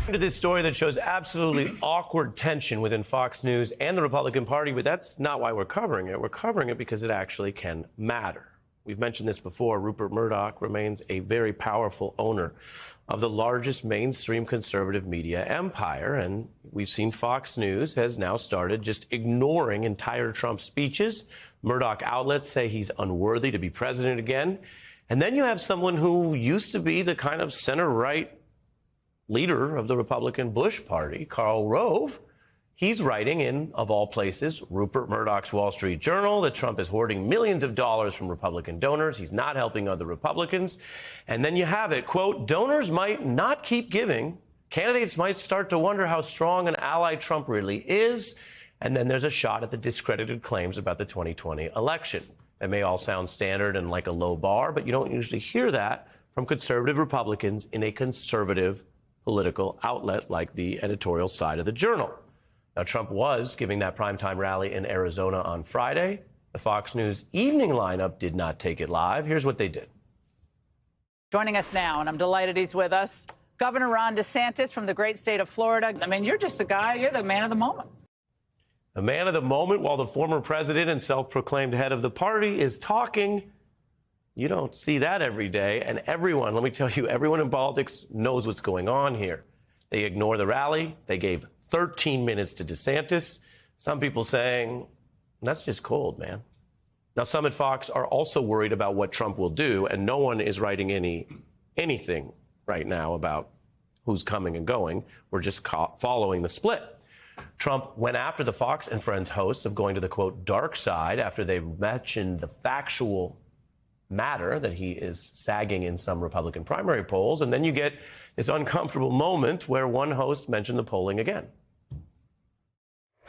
To this story that shows absolutely awkward tension within Fox News and the Republican Party, but that's not why we're covering it. We're covering it because it actually can matter. We've mentioned this before. Rupert Murdoch remains a very powerful owner of the largest mainstream conservative media empire, and we've seen Fox News has now started just ignoring entire Trump speeches. Murdoch outlets say he's unworthy to be president again. And then you have someone who used to be the kind of center-right leader of the Republican Bush party, Karl Rove. He's writing in, of all places, Rupert Murdoch's Wall Street Journal that Trump is hoarding millions of dollars from Republican donors. He's not helping other Republicans. And then you have it, quote, donors might not keep giving. Candidates might start to wonder how strong an ally Trump really is. And then there's a shot at the discredited claims about the 2020 election. It may all sound standard and like a low bar, but you don't usually hear that from conservative Republicans in a conservative political outlet like the editorial side of the Journal. Now, Trump was giving that primetime rally in Arizona on Friday. The Fox News evening lineup did not take it live. Here's what they did. Joining us now, and I'm delighted he's with us, Governor Ron DeSantis from the great state of Florida. I mean, you're just the guy, you're the man of the moment. The man of the moment, while the former president and self-proclaimed head of the party is talking. You don't see that every day. And everyone, let me tell you, everyone in politics knows what's going on here. They ignore the rally. They gave 13 minutes to DeSantis. Some people saying, that's just cold, man. Now, some at Fox are also worried about what Trump will do, and no one is writing anything right now about who's coming and going. We're just following the split. Trump went after the Fox and Friends hosts of going to the, quote, dark side after they mentioned the factual matter that he is sagging in some Republican primary polls. And then you get this uncomfortable moment where one host mentioned the polling again.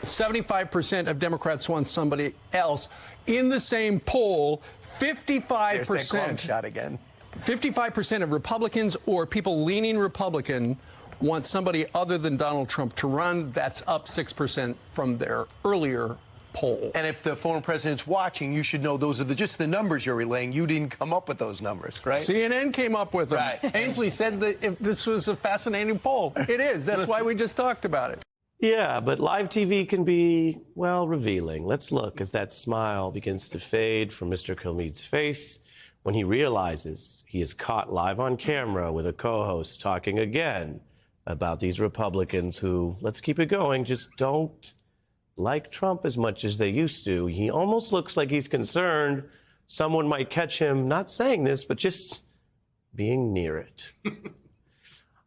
75% of Democrats want somebody else. In the same poll, 55%. There's that clone shot again. 55% of Republicans or people leaning Republican want somebody other than Donald Trump to run. That's up 6% from their earlier poll. And if the former president's watching, you should know those are just the numbers you're relaying. You didn't come up with those numbers, right? CNN came up with them. Right. Ainsley said that if this was a fascinating poll. It is. That's why we just talked about it. Yeah, but live TV can be, well, revealing. Let's look as that smile begins to fade from Mr. Kilmeade's face when he realizes he is caught live on camera with a co-host talking again about these Republicans who, let's keep it going, just don't like Trump as much as they used to. He almost looks like he's concerned someone might catch him not saying this, but just being near it.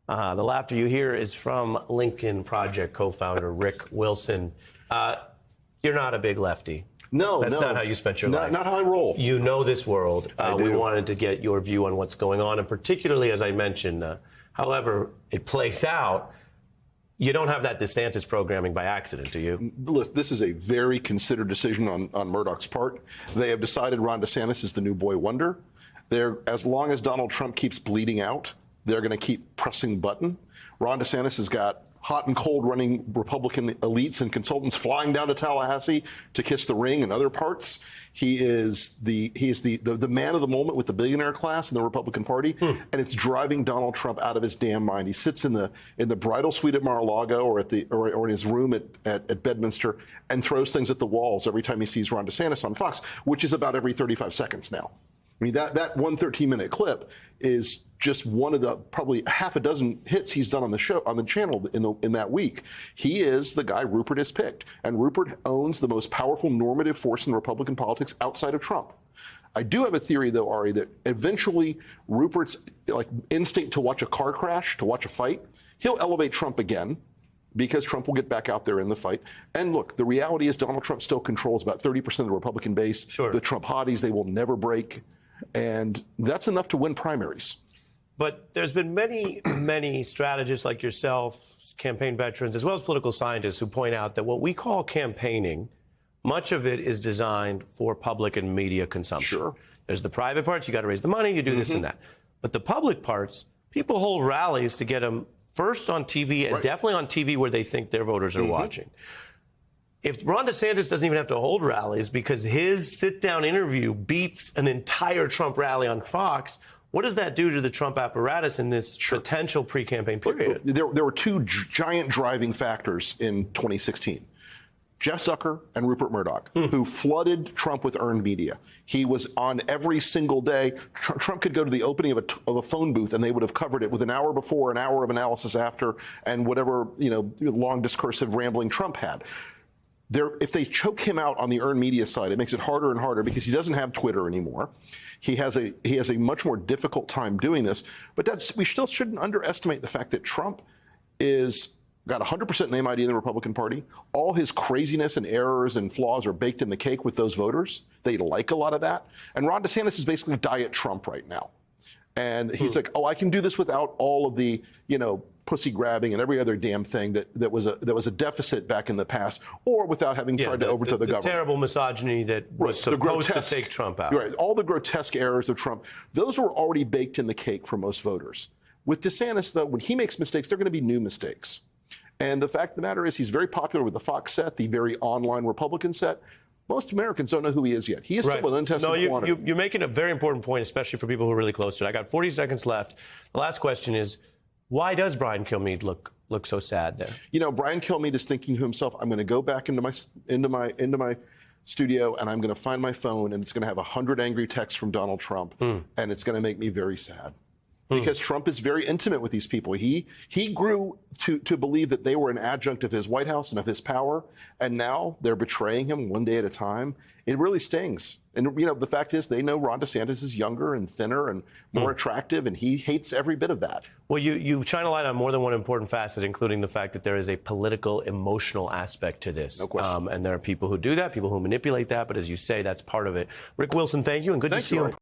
The laughter you hear is from Lincoln Project co-founder Rick Wilson. You're not a big lefty. No, That's not how you spent your life. Not how I roll. You know this world. We do. wanted to get your view on what's going on, and particularly, as I mentioned, however it plays out, you don't have that DeSantis programming by accident, do you? Listen, this is a very considered decision on Murdoch's part. They have decided Ron DeSantis is the new boy wonder. As long as Donald Trump keeps bleeding out, they're going to keep pressing button. Ron DeSantis has got hot and cold running Republican elites and consultants flying down to Tallahassee to kiss the ring and other parts. He is the man of the moment with the billionaire class in the Republican Party, and it's driving Donald Trump out of his damn mind. He sits in the bridal suite at Mar-A-Lago or in his room at Bedminster and throws things at the walls every time he sees Ron DeSantis on Fox, which is about every 35 seconds now. I mean, that one 13-minute clip is just one of the probably half a dozen hits he's done on the show, on the channel in that week. He is the guy Rupert has picked, and Rupert owns the most powerful normative force in Republican politics outside of Trump. I do have a theory, though, Ari, that eventually Rupert's instinct to watch a car crash, to watch a fight, he'll elevate Trump again, because Trump will get back out there in the fight. And look, the reality is Donald Trump still controls about 30% of the Republican base. Sure. The Trump hotties, they will never break. And that's enough to win primaries. But there's been many strategists like yourself, campaign veterans, as well as political scientists who point out that what we call campaigning, much of it is designed for public and media consumption. Sure. There's the private parts, you got to raise the money, you do this and that. But the public parts, people hold rallies to get them first on TV and definitely on TV where they think their voters are watching. If Ron DeSantis doesn't even have to hold rallies because his sit-down interview beats an entire Trump rally on Fox, What does that do to the Trump apparatus in this potential pre-campaign period? There were two giant driving factors in 2016. Jeff Zucker and Rupert Murdoch, who flooded Trump with earned media. He was on every single day. Trump could go to the opening of a phone booth and they would have covered it with an hour before, an hour of analysis after, and whatever, long discursive rambling Trump had. If they choke him out on the earned media side, it makes it harder and harder because he doesn't have Twitter anymore. He has a much more difficult time doing this. But we still shouldn't underestimate the fact that Trump got 100% name ID in the Republican Party. All his craziness and errors and flaws are baked in the cake with those voters. They like a lot of that. And Ron DeSantis is basically Diet Trump right now. And he's like, oh, I can do this without all of the, pussy grabbing and every other damn thing that was a deficit back in the past, or without having tried to overthrow the government. The terrible misogyny that was supposed to take Trump out. Right, all the grotesque errors of Trump, those were already baked in the cake for most voters. With DeSantis, though, when he makes mistakes, they're going to be new mistakes. And the fact of the matter is he's very popular with the Fox set, the very online Republican set. Most Americans don't know who he is yet. He is still an untested quantity. You're making a very important point, especially for people who are really close to it. I got 40 seconds left. The last question is, why does Brian Kilmeade look so sad there? Brian Kilmeade is thinking to himself, I'm going to go back into my studio and I'm going to find my phone and it's going to have 100 angry texts from Donald Trump and it's going to make me very sad. Because Trump is very intimate with these people. He grew to believe that they were an adjunct of his White House and of his power, and now they're betraying him one day at a time. It really stings. And the fact is, they know Ron DeSantis is younger and thinner and more attractive, and he hates every bit of that. Well, you shine a light on more than one important facet, including the fact that there is a political, emotional aspect to this. No question. And there are people who do that, people who manipulate that, but as you say, that's part of it. Rick Wilson, thank you, and good to see you.